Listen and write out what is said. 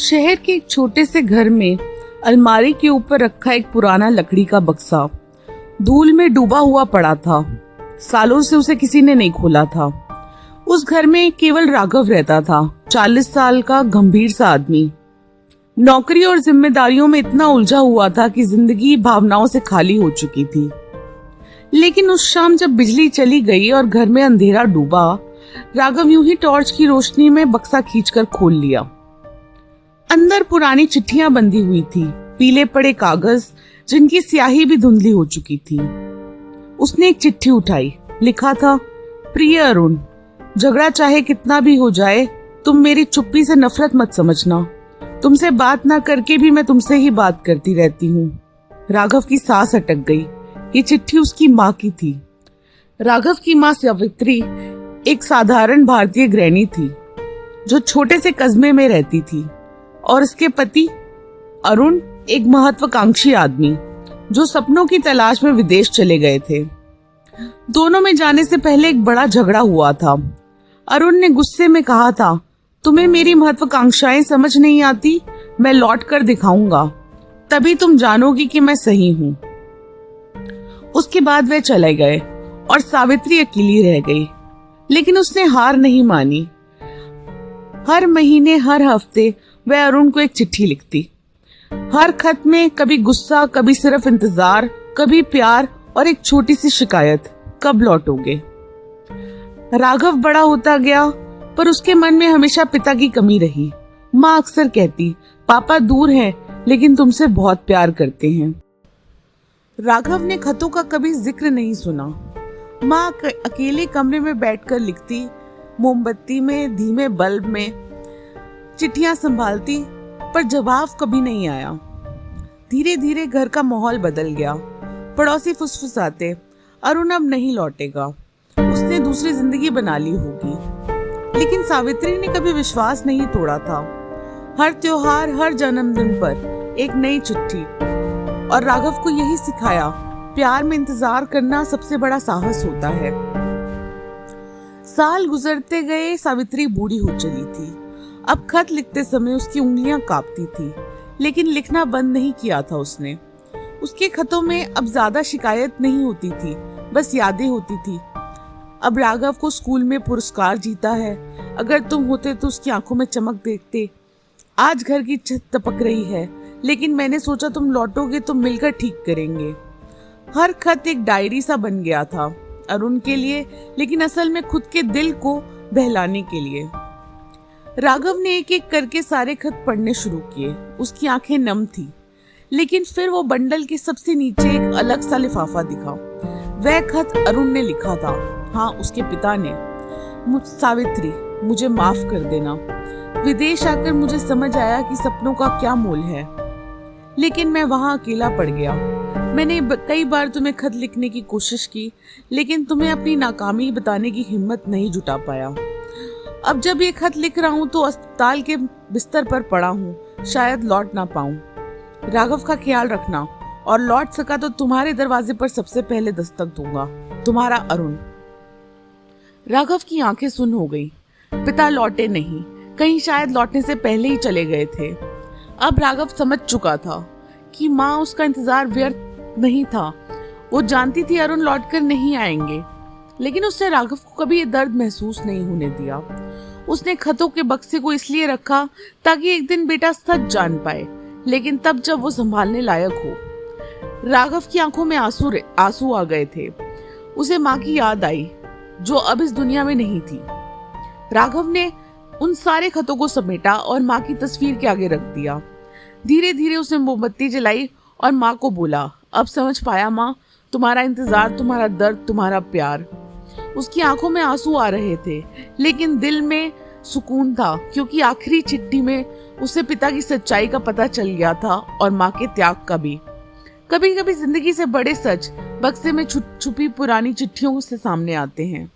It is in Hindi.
शहर के एक छोटे से घर में अलमारी के ऊपर रखा एक पुराना लकड़ी का बक्सा धूल में डूबा हुआ पड़ा था। सालों से उसे किसी ने नहीं खोला था। उस घर में केवल राघव रहता था, 40 साल का गंभीर सा आदमी। नौकरी और जिम्मेदारियों में इतना उलझा हुआ था कि जिंदगी भावनाओं से खाली हो चुकी थी। लेकिन उस शाम जब बिजली चली गई और घर में अंधेरा डूबा, राघव यूं ही टॉर्च की रोशनी में बक्सा खींचकर खोल लिया। अंदर पुरानी चिट्ठियां बंधी हुई थी, पीले पड़े कागज जिनकी स्याही भी धुंधली हो चुकी थी। उसने एक चिट्ठी उठाई। लिखा था, प्रिय अरुण, झगड़ा चाहे कितना भी हो जाए, तुम मेरी चुप्पी से नफरत मत समझना। तुमसे बात ना करके भी मैं तुमसे ही बात करती रहती हूँ। राघव की सांस अटक गई। ये चिट्ठी उसकी माँ की थी। राघव की माँ सावित्री एक साधारण भारतीय गृहिणी थी जो छोटे से कस्बे में रहती थी, और उसके पति अरुण एक महत्वाकांक्षी आदमी जो सपनों की तलाश में विदेश चले गए थे। दोनों में जाने से पहले एक बड़ा झगड़ा हुआ था। अरुण ने गुस्से में कहा था, तुम्हें मेरी महत्वाकांक्षाएं समझ नहीं आती, मैं लौट कर दिखाऊंगा, तभी तुम जानोगी कि मैं सही हूँ। उसके बाद वे चले गए और सावित्री अकेली रह गई। लेकिन उसने हार नहीं मानी। हर महीने, हर हफ्ते वह अरुण को एक चिट्ठी लिखती। हर खत में कभी गुस्सा, कभी सिर्फ इंतजार, कभी प्यार और एक छोटी सी शिकायत, कब लौटोगे। राघव बड़ा होता गया, पर उसके मन में हमेशा पिता की कमी रही। माँ अक्सर कहती, पापा दूर हैं लेकिन तुमसे बहुत प्यार करते हैं। राघव ने खतों का कभी जिक्र नहीं सुना। माँ अकेले कमरे में बैठकर लिखती, मोमबत्ती में, धीमे बल्ब में चिट्ठियां संभालती, पर जवाब कभी नहीं आया। धीरे धीरे घर का माहौल बदल गया। पड़ोसी फुसफुसाते, अरुण अब नहीं लौटेगा, उसने दूसरी जिंदगी बना ली होगी। लेकिन सावित्री ने कभी विश्वास नहीं तोड़ा था। हर त्योहार, हर जन्मदिन पर एक नई चिट्ठी, और राघव को यही सिखाया, प्यार में इंतजार करना सबसे बड़ा साहस होता है। साल गुजरते गए, सावित्री बूढ़ी हो चली थी। अब खत लिखते समय उसकी उंगलियां कांपती थी, लेकिन लिखना बंद नहीं किया था उसने। उसके खतों में अब ज्यादा शिकायत नहीं होती थी, बस यादें होती थी। अब राघव को स्कूल में पुरस्कार जीता है, अगर तुम होते तो उसकी आंखों में चमक देखते। आज घर की छत टपक रही है, लेकिन मैंने सोचा तुम लौटोगे तो मिलकर ठीक करेंगे। हर खत एक डायरी सा बन गया था अरुण के लिए, लेकिन असल में खुद के दिल को बहलाने के लिए। राघव ने एक एक करके सारे खत पढ़ने शुरू किए। उसकी आंखें नम थी, लेकिन फिर वो बंडल के सबसे नीचे एक अलग सा लिफाफा दिखा। वह खत अरुण ने लिखा था। हाँ, उसके पिता ने। सावित्री, मुझे माफ कर देना। विदेश आकर मुझे समझ आया कि सपनों का क्या मोल है, लेकिन मैं वहां अकेला पड़ गया। मैंने कई बार तुम्हें खत लिखने की कोशिश की, लेकिन तुम्हें अपनी नाकामी बताने की हिम्मत नहीं जुटा पाया। अब जब ये खत लिख रहा हूँ तो अस्पताल के बिस्तर पर पड़ा हूँ, शायद लौट ना पाऊं। राघव का ख्याल रखना, और लौट सका तो तुम्हारे दरवाजे पर सबसे पहले दस्तक दूंगा। तुम्हारा अरुण। राघव की आंखें सुन्न हो गई। पिता लौटे नहीं, कहीं शायद लौटने से पहले ही चले गए थे। अब राघव समझ चुका था कि माँ उसका इंतजार व्यर्थ नहीं था। वो जानती थी अरुण लौटकर नहीं आएंगे, लेकिन उसने राघव को कभी ये दर्द महसूस नहीं होने दिया। उसने खतों के बक्से को इसलिए रखा ताकि एक दिन बेटा सच जान पाए, लेकिन तब जब वो संभालने लायक हो। राघव की आंखों में आंसू आ गए थे। उसे माँ की याद आई, जो अब इस दुनिया में नहीं थी। राघव ने उन सारे खतों को समेटा और माँ की तस्वीर के आगे रख दिया। धीरे धीरे उसने मोमबत्ती जलाई और माँ को बोला, अब समझ पाया माँ, तुम्हारा इंतजार, तुम्हारा दर्द, तुम्हारा प्यार। उसकी आंखों में आंसू आ रहे थे, लेकिन दिल में सुकून था, क्योंकि आखिरी चिट्ठी में उसे पिता की सच्चाई का पता चल गया था, और माँ के त्याग का भी। कभी कभी जिंदगी से बड़े सच बक्से में छुपी पुरानी चिट्ठियों से सामने आते हैं।